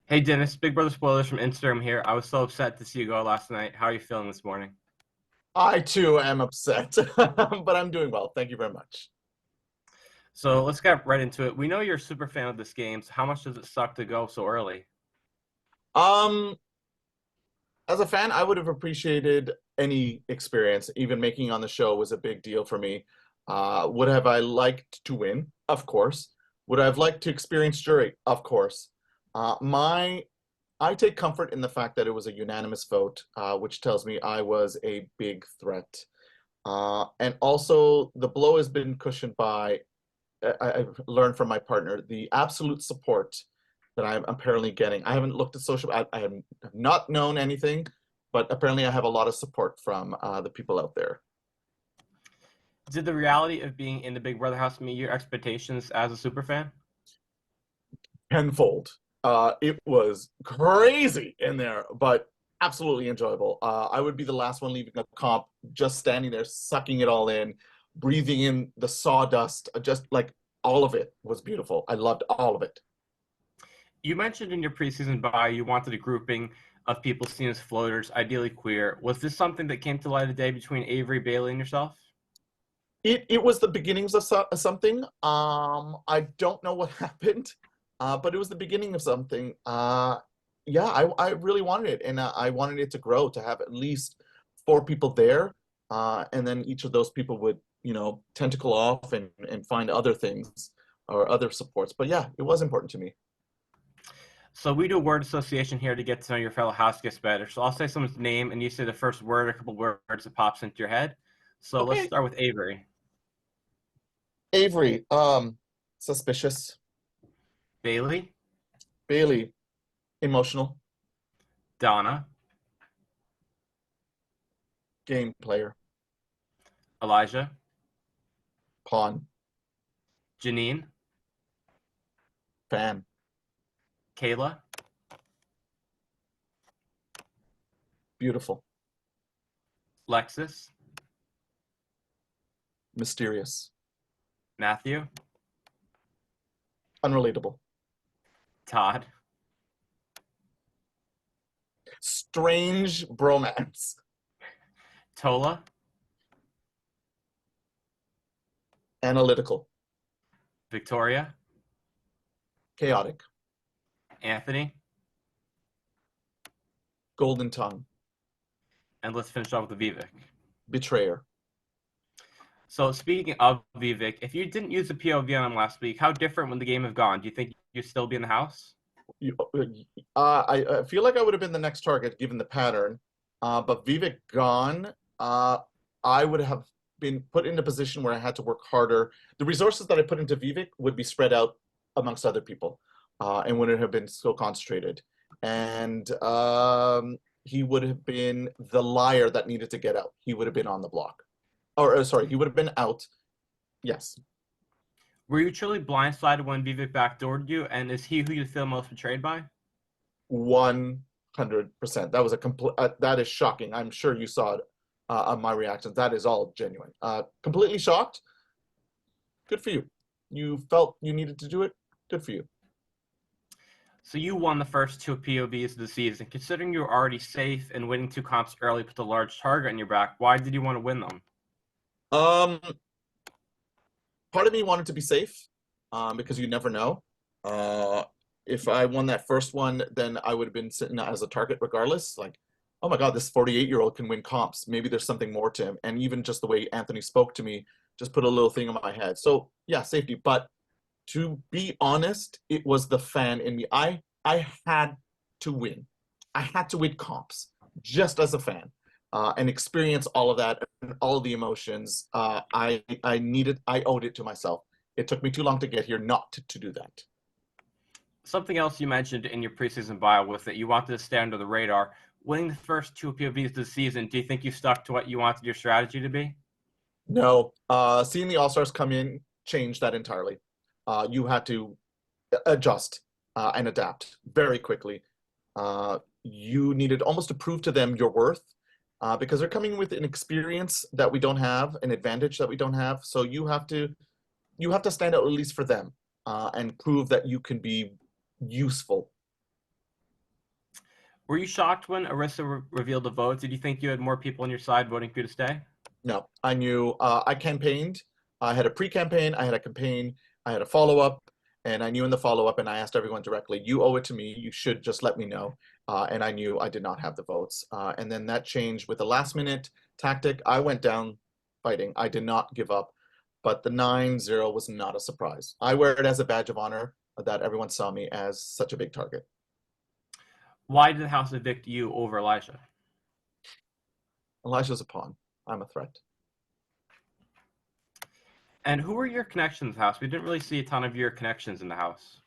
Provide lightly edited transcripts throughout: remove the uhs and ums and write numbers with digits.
Hey Dennis, Big Brother Spoilers from Instagram here. I was so upset to see you go last night. How are you feeling this morning? I too am upset, but I'm doing well. Thank you very much. So let's get right into it. We know you're a super fan of this game, so how much does it suck to go so early? Um, as a fan, I would have appreciated any experience. Even making on the show was a big deal for me. Would have I liked to win? Of course. Would I have liked to experience jury? Of course. My I take comfort in the fact that it was a unanimous vote, which tells me I was a big threat. And also, the blow has been cushioned by I've learned from my partner the absolute support that I'm apparently getting. I haven't looked at social. I have not known anything, but apparently I have a lot of support from the people out there. Did the reality of being in the Big Brother house meet your expectations as a super fan? Tenfold. It was crazy in there, but absolutely enjoyable. I would be the last one leaving a comp, just standing there, sucking it all in, breathing in the sawdust. Just like all of it was beautiful. I loved all of it. You mentioned in your preseason bio you wanted a grouping of people seen as floaters, ideally queer. Was this something that came to light of day between Avery, Bailey, and yourself? It was the beginnings of something. I don't know what happened, but it was the beginning of something. Yeah, I really wanted it, and I wanted it to grow to have at least four people there, and then each of those people would, tentacle off and find other things or other supports. But yeah, it was important to me. So we do word association here to get to know your fellow house guests better. So I'll say someone's name and you say the first word or a couple words that pops into your head. So let's Okay, start with Avery. Avery, suspicious. Bailey, Bailey, emotional. Donna, Game player. Elijah, Pawn. Janine, Fan. Kayla, Beautiful. Lexus, Mysterious. Matthew, Unrelatable. Todd, Strange bromance. Tola, Analytical. Victoria, Chaotic. Anthony, Golden tongue. and let's finish off with Vivek. Betrayer. So speaking of Vivek, if you didn't use the POV on him last week, how different would the game have gone? Do you think you'd still be in the house? I feel like I would have been the next target given the pattern, but Vivek gone, I would have been put in a position where I had to work harder. The resources that I put into Vivek would be spread out amongst other people, and wouldn't have been so concentrated. And he would have been the liar that needed to get out. He would have been on the block. Or sorry, he would have been out. Yes. Were you truly blindsided when Vivek backdoored you, and is he who you feel most betrayed by? 100%. That was a complete. That is shocking. I'm sure you saw it on my reactions. That is all genuine. Completely shocked. Good for you. You felt you needed to do it. Good for you. So you won the first two POVs of the season. Considering you were already safe and winning two comps early put a large target on your back, why did you want to win them? Um, Part of me wanted to be safe, because you never know. If I won that first one, then I would have been sitting as a target regardless. Like, oh my God, this 48-year-old can win comps. Maybe there's something more to him. And even just the way Anthony spoke to me just put a little thing in my head. So yeah, safety. But to be honest, it was the fan in me. I had to win. I had to win comps just as a fan, and experience all of that and all of the emotions. I owed it to myself. It took me too long to get here not to do that. Something else you mentioned in your preseason bio was that you wanted to stay under the radar. Winning the first two POVs this season, do you think you stuck to what you wanted your strategy to be? No, seeing the All Stars come in changed that entirely. You had to adjust and adapt very quickly. You needed almost to prove to them your worth, because they're coming with an experience that we don't have, an advantage that we don't have. So you have to stand out at least for them, and prove that you can be useful. Were you shocked when Arissa revealed the votes? Did you think you had more people on your side voting for you to stay? No, I knew. I campaigned. I had a pre-campaign. I had a campaign. I had a follow-up, and I knew in the follow-up, and I asked everyone directly, "You owe it to me. You should just let me know." And I knew I did not have the votes. And then that changed with a last-minute tactic. I went down fighting. I did not give up. But the 9-0 was not a surprise. I wear it as a badge of honor that everyone saw me as such a big target. Why did the House evict you over Elijah? Elijah's a pawn. I'm a threat. And who were your connections in the House? We didn't really see a ton of your connections in the House.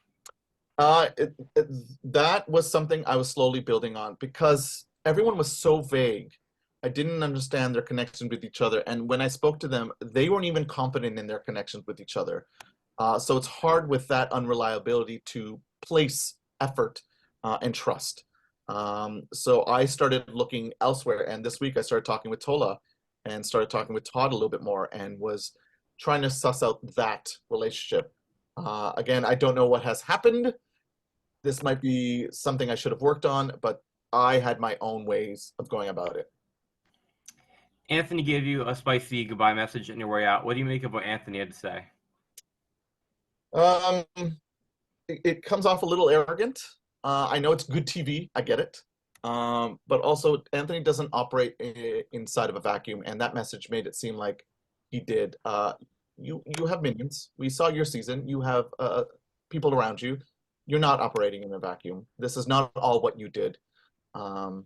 That was something I was slowly building on because everyone was so vague. I didn't understand their connection with each other. And when I spoke to them, they weren't even confident in their connections with each other. So it's hard with that unreliability to place effort and trust. So I started looking elsewhere. And this week I started talking with Tola and started talking with Todd a little bit more and was trying to suss out that relationship. Again, I don't know what has happened. This might be something I should have worked on, but I had my own ways of going about it. Anthony gave you a spicy goodbye message on your way out. What do you make of what Anthony had to say? It comes off a little arrogant. I know it's good TV. I get it. But also, Anthony doesn't operate inside of a vacuum, and that message made it seem like he did. You have minions. We saw your season. You have people around you. You're not operating in a vacuum. This is not all what you did. Yeah.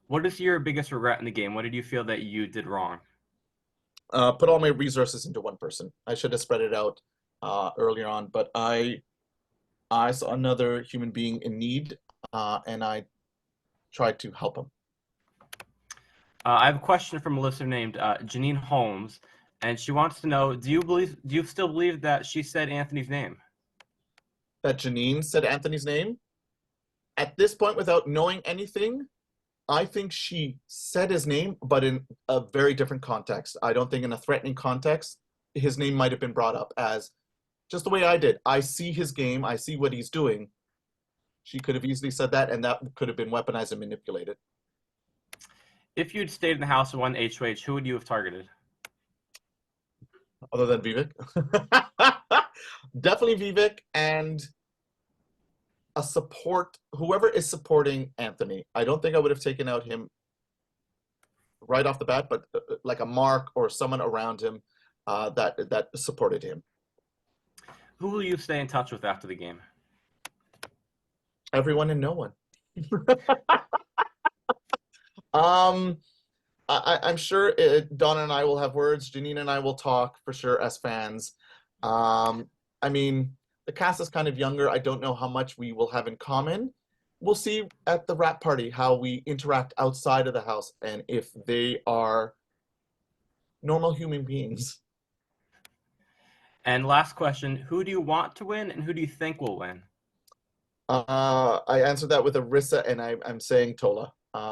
What is your biggest regret in the game? What did you feel that you did wrong? Put all my resources into one person. I should have spread it out earlier on, but I saw another human being in need, and I tried to help him. I have a question from a listener named Janine Holmes, and she wants to know: do you still believe that she said Anthony's name? That Janine said Anthony's name? At this point, without knowing anything, I think she said his name, but in a very different context. I don't think in a threatening context, his name might have been brought up as just the way I did. I see his game. I see what he's doing. She could have easily said that, and that could have been weaponized and manipulated. If you'd stayed in the House and won HOH, who would you have targeted? Other than Vivek? Definitely Vivek and a support, whoever is supporting Anthony. I don't think I would have taken out him right off the bat, but like a Mark or someone around him that supported him. Who will you stay in touch with after the game? Everyone and no one. I'm sure Donna and I will have words. Janine and I will talk for sure as fans. I mean, the cast is kind of younger. I don't know how much we will have in common. We'll see at the wrap party how we interact outside of the house and if they are normal human beings. And last question, who do you want to win and who do you think will win? I answered that with Arissa, and I'm saying Tola.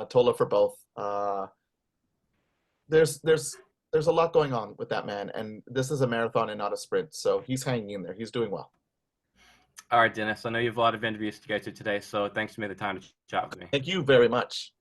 Tola for both. There's a lot going on with that man, and this is a marathon and not a sprint. So he's hanging in there. He's doing well. All right, Dinis, I know you have a lot of interviews to get to today, so thanks for making the time to chat with me. Thank you very much.